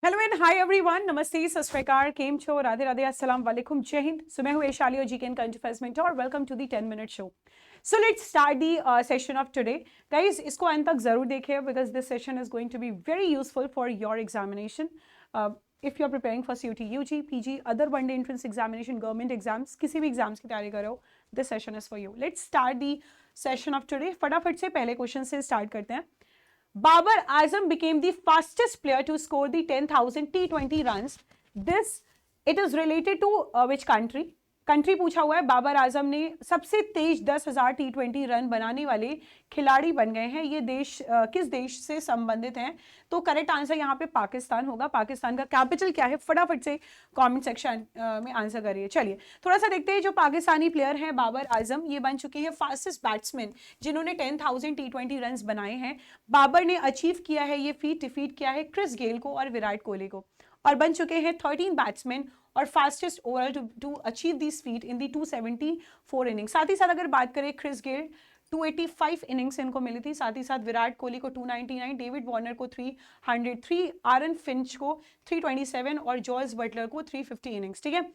Hello and hi everyone, नमस्ते, सत श्री अकाल, केम छो, राधे राधे, अस्सलाम वालेकुम, जय हिंद। सो मैं हूं वैशाली और जीके करंट अफेयर्स में और welcome to the 10 minute show. So let's start the session of today. Guys, इसको अंत तक जरूर देखें because this session is going to be very useful for your examination. If you are preparing for CUT, UG, PG, other one day entrance examination, government exams, किसी भी exams की तैयारी करो, this session is for you. Let's start the session of today. फटाफट से पहले question से start करते हैं। Babar Azam became the fastest player to score the 10,000 T20 runs. This, it is related to which country? Country पूछा हुआ है। बाबर आजम ने सबसे तेज 10,000 T20 रन बनाने वाले खिलाड़ी बन गए हैं। ये देश किस देश से संबंधित हैं? तो करेक्ट आंसर यहाँ पे पाकिस्तान होगा। पाकिस्तान का कैपिटल क्या है? फटाफट से कमेंट सेक्शन में आंसर करिए। चलिए थोड़ा सा देखते हैं। जो पाकिस्तानी प्लेयर हैं बाबर आजम, ये बन चुके हैं फास्टेस्ट बैट्समैन जिन्होंने 10,000 T20 रन बनाए हैं। बाबर ने अचीव किया है ये फीट, डिफीट किया है क्रिस गेल को और विराट कोहली को, और बन चुके हैं 13 बैट्समैन और fastest overall to achieve this feat in the 274 innings. साथ ही साथ अगर बात करें क्रिस गेल 285 इनिंग्स इनको मिली थी, साथ ही साथ विराट कोहली को 299, डेविड वार्नर को 303, आरन फिंच को 327 और जॉर्ज बटलर को 350 इनिंग्स। ठीक है,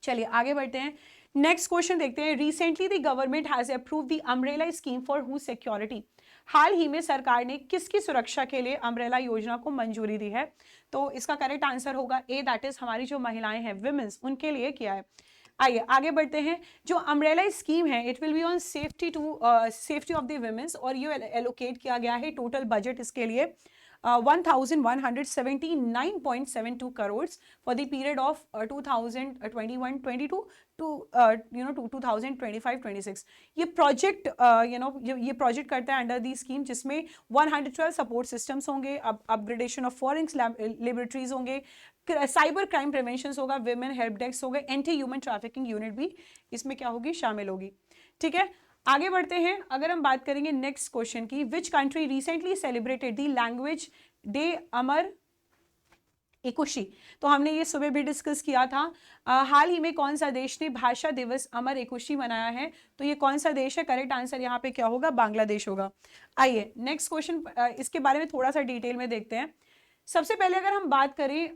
चलिए आगे बढ़ते हैं। नेक्स्ट क्वेश्चन देखते हैं। Recently the government has approve the umbrella scheme for who security. हाल ही में सरकार ने किसकी सुरक्षा के लिए अम्ब्रेला योजना को मंजूरी दी है? तो इसका करेक्ट आंसर होगा ए, दैट इज हमारी जो महिलाएं हैं, विमेंस, उनके लिए किया है। आइए आगे बढ़ते हैं। जो अम्ब्रेला स्कीम है it will be on safety of the women's, और ये एलोकेट किया गया है टोटल बजट इसके लिए 1179.72 crores for the period of 2021-22 to 2025-26। ये प्रोजेक्ट ये प्रोजेक्ट करता है अंडर दी स्कीम, जिसमें 112 सपोर्ट सिस्टम्स होंगे, अपग्रेडेशन ऑफ फॉरेंस लेबोरेटरीज होंगे, साइबर क्राइम प्रिवेंशन होगा, विमेन हेल्प डेस्क होगा, एंटी ह्यूमन ट्रैफिकिंग यूनिट भी इसमें क्या होगी, शामिल होगी। ठीक है, आगे बढ़ते हैं। अगर हम बात करेंगे नेक्स्ट क्वेश्चन की, which country recently celebrated the language day Amar Ekushey. तो हमने ये सुबह भी डिस्कस किया था। हाल ही में कौन सा देश ने भाषा दिवस अमर एकुशी मनाया है? तो ये कौन सा देश है? करेक्ट आंसर यहाँ पे क्या होगा, बांग्लादेश होगा। आइए नेक्स्ट क्वेश्चन, इसके बारे में थोड़ा सा डिटेल में देखते हैं। सबसे पहले अगर हम बात करें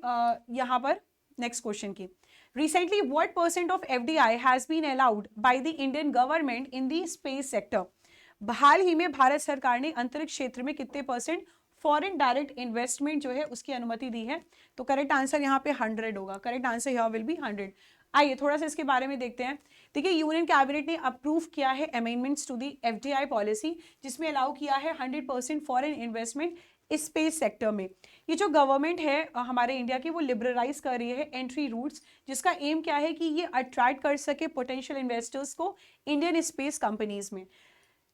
यहाँ पर नेक्स्ट क्वेश्चन की, recently what percent of FDI has been allowed by the Indian government in the space sector। हाल ही में भारत सरकार ने अंतरिक्ष क्षेत्र में कितने परसेंट फॉरेन डायरेक्ट इन्वेस्टमेंट जो है उसकी अनुमति दी है? तो करेक्ट आंसर यहाँ पे 100 होगा। करेक्ट आंसर यहाँ विल बी 100। आइए थोड़ा सा इसके बारे में देखते हैं। देखिए, यूनियन कैबिनेट ने अप्रूव किया है amendments to the FDI policy, जिसमें अलाउ किया है 100% फॉरेन इन्वेस्टमेंट स्पेस सेक्टर में। ये जो गवर्नमेंट है हमारे इंडिया की, वो लिबरलाइज कर रही है एंट्री रूट्स, जिसका एम क्या है कि ये अट्रैक्ट कर सके पोटेंशियल इन्वेस्टर्स को इंडियन स्पेस कंपनीज में।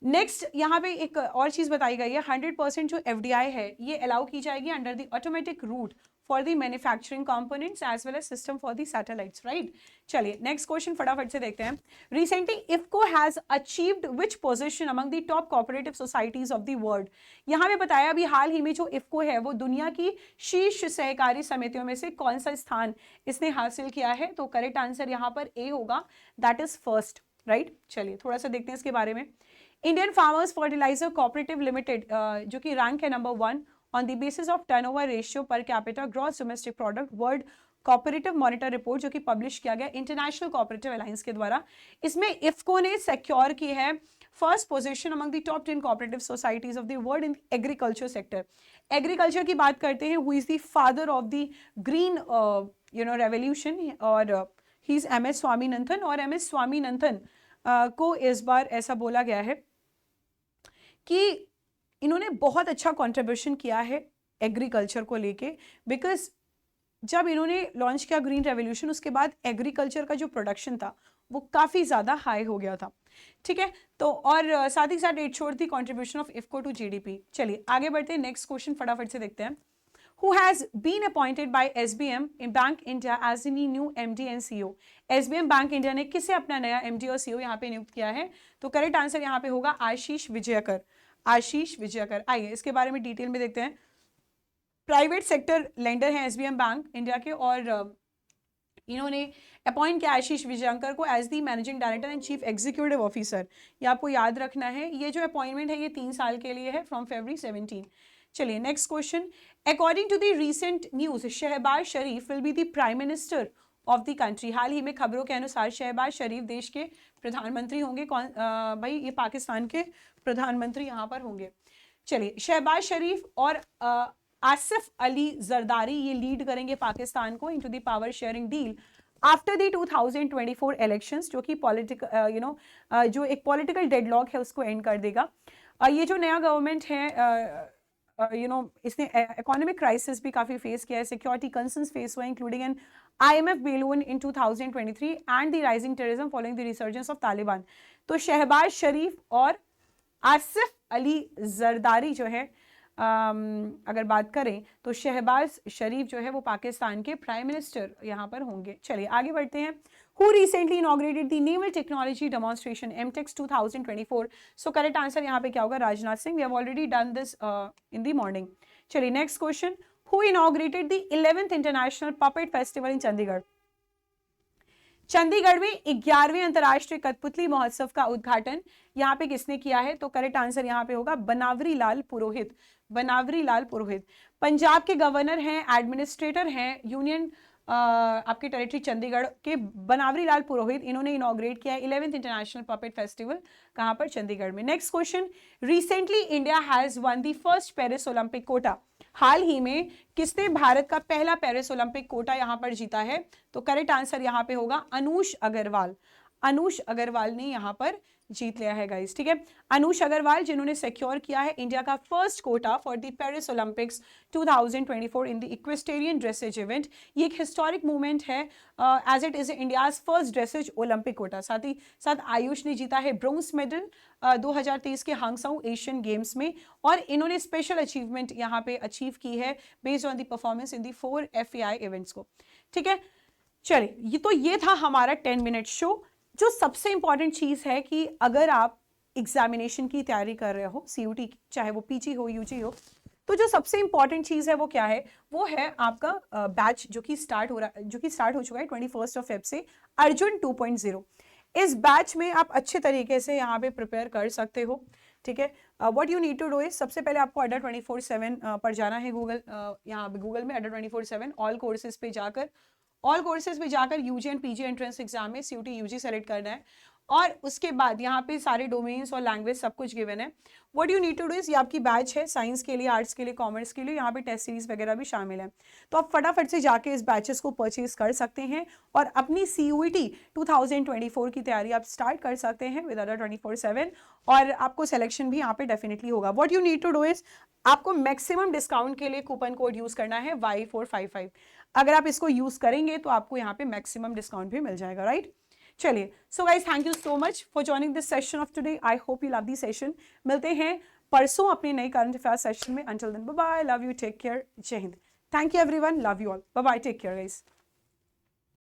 नेक्स्ट यहाँ पे एक और चीज बताई गई है, 100% जो FDI है ये अलाउ की जाएगी under the automatic route for the manufacturing components as well as system for the satellites, right. चलिए नेक्स्ट क्वेश्चन फटाफट से देखते हैं। Recently IFFCO has achieved which position among the top cooperative societies of the world. यहाँ पे बताया अभी हाल ही में जो इफ्को है वो दुनिया की शीर्ष सहकारी समितियों में से कौन सा स्थान इसने हासिल किया है? तो करेक्ट आंसर यहाँ पर ए होगा, दैट इज फर्स्ट, राइट। चलिए थोड़ा सा देखते हैं इसके बारे में। Indian farmers fertiliser cooperative limited जो कि रैंक है number 1 on the basis of turnover ratio per capita gross domestic product world cooperative monitor report, जो कि पब्लिश किया गया इंटरनेशनल कोऑपरेटिव अलायंस के द्वारा। इसमें इफ्को ने सिक्योर की है first position among the top 10 cooperative societies of the world in agriculture sector. Agriculture की बात करते हैं, who is the father of the green revolution, और ही इज MS स्वामीनाथन। और MS स्वामीनाथन को इस बार ऐसा बोला गया है कि इन्होंने बहुत अच्छा कंट्रीब्यूशन किया है एग्रीकल्चर को लेके, बिकॉज जब इन्होंने लॉन्च किया ग्रीन रेवोल्यूशन, उसके बाद एग्रीकल्चर का जो प्रोडक्शन था वो काफ़ी ज़्यादा हाई हो गया था। ठीक है, तो और साथ ही साथ it showed the contribution of IFFCO to GDP। चलिए आगे बढ़ते हैं। नेक्स्ट क्वेश्चन फटाफट से देखते हैं। Who has been appointed by SBM in Bank India as the new MD and CEO। SBM bank India ने किसे अपना नया MD और CEO यहाँ पे नियुक्त किया है? तो करेक्ट आंसर यहाँ पे होगा आशीष विजयकर। आशीष विजयकर। आइए इसके बारे में डिटेल में देखते हैं। प्राइवेट सेक्टर लेंडर है SBM बैंक इंडिया के, और इन्होंने अपॉइंट किया आशीष विजयकर को as the managing director and chief executive officer. ये आपको याद रखना है। ये जो अपॉइंटमेंट है ये 3 साल के लिए है, फ्रॉम February 17। चलिए next question, according to the recent news Shehbaz Sharif will be the prime minister of the country. हाल ही में खबरों के अनुसार शहबाज शरीफ देश के प्रधानमंत्री होंगे। कौन भाई, ये पाकिस्तान के प्रधानमंत्री यहाँ पर होंगे। चलिए, शहबाज शरीफ और आसिफ अली जरदारी ये लीड करेंगे पाकिस्तान को into the power sharing deal after the 2024 elections, जो कि पॉलिटिकल जो एक पॉलिटिकल डेडलॉक है उसको एंड कर देगा। ये जो नया गवर्नमेंट है इसने इकोनॉमिक क्राइसिस भी काफ़ी फेस किया है, सिक्योरिटी कंसर्न्स फेस हुए including an IMF balloon in 2023 and the rising terrorism following the resurgence of Taliban। तो शहबाज शरीफ और आसिफ अली जरदारी जो है अगर बात करें तो शहबाज शरीफ जो है वो पाकिस्तान के प्राइम मिनिस्टर यहाँ पर होंगे। चलिए आगे बढ़ते हैं। Who recently inaugurated the Naval Technology Demonstration MTEX 2024? So correct answer यहाँ पे क्या होगा? Rajnath Singh. We have already done this in the morning। चलिए next question, Who inaugurated the 11th International Puppet Festival in Chandigarh? Chandigarh में 11वें अंतर्राष्ट्रीय कठपुतली महोत्सव का उद्घाटन यहाँ पे किसने किया है? तो करेक्ट आंसर यहाँ पे होगा बनवारी लाल पुरोहित। बनवारी लाल पुरोहित पंजाब के गवर्नर हैं, एडमिनिस्ट्रेटर हैं यूनियन आपके टेरिटरी चंडीगढ़ के बनवारी लाल पुरोहित, इन्होंने इनॉग्रेट किया है 11th इंटरनेशनल पपेट फेस्टिवल कहाँ पर? चंडीगढ़ में। Next question, recently India has won the first Paris Olympic quota. हाल ही में किसने भारत का पहला पेरिस ओलंपिक कोटा यहाँ पर जीता है? तो करेक्ट आंसर यहाँ पे होगा अनुष अग्रवाल। अनुष अग्रवाल ने यहाँ पर जीत लिया है गाइस, ठीक है। अनुष अग्रवाल जिन्होंने सिक्योर किया है इंडिया का first quota for the Paris Olympics 2024 in the equestrian dressage event. ये एक हिस्टोरिक मूवमेंट है as it is India's first dressage Olympic quota. साथ ही साथ आयुष ने जीता है ब्रोंज मेडल 2023 के हांगसाऊ एशियन गेम्स में, और इन्होंने स्पेशल अचीवमेंट यहाँ पे अचीव की है based on the performance in the 4 FAI events को, ठीक है। चलिए ये था हमारा 10 मिनट शो। जो सबसे इंपॉर्टेंट चीज है कि अगर आप एग्जामिनेशन की तैयारी कर रहे हो CUT की, चाहे वो PG हो UG हो, तो जो सबसे इंपॉर्टेंट चीज है वो क्या है? वो है आपका बैच जो कि स्टार्ट हो चुका है 21 फेब से, अर्जुन 2.0। इस बैच में आप अच्छे तरीके से यहाँ पे प्रिपेयर कर सकते हो, ठीक है। What you need to do is, सबसे पहले आपको अड्डा 24/7 पर जाना है। यहाँ गूगल में अड्डा 24/7 ऑल कोर्सेज पे जाकर UG and PG entrance exam में CUT UG सेलेक्ट करना है, और उसके बाद यहाँ पे सारे डोमेन्स और लैंग्वेज सब कुछ गिवन है। What you need to do is, ये आपकी बैच है साइंस के लिए, आर्ट्स के लिए, कॉमर्स के लिए, यहाँ पे टेस्ट सीरीज वगैरह भी शामिल है। तो आप फटाफट से जाके इस बैचेस को परचेज कर सकते हैं और अपनी CUT 2024 की तैयारी आप स्टार्ट कर सकते हैं विद अड्डा 24/7, और आपको सिलेक्शन भी यहाँ पे डेफिनेटली होगा। What you need to do is, आपको मैक्सिमम डिस्काउंट के लिए कूपन कोड यूज करना है Y455। अगर आप इसको यूज करेंगे तो आपको यहाँ पे मैक्सिमम डिस्काउंट भी मिल जाएगा, राइट। चलिए, so guys thank you so much for joining this session of today. I hope you love this session. मिलते हैं परसों अपने नई करंट अफेयर सेशन में। Until then bye bye, love you, take care, Jai Hind. Thank you everyone, love you all, bye bye, take care guys.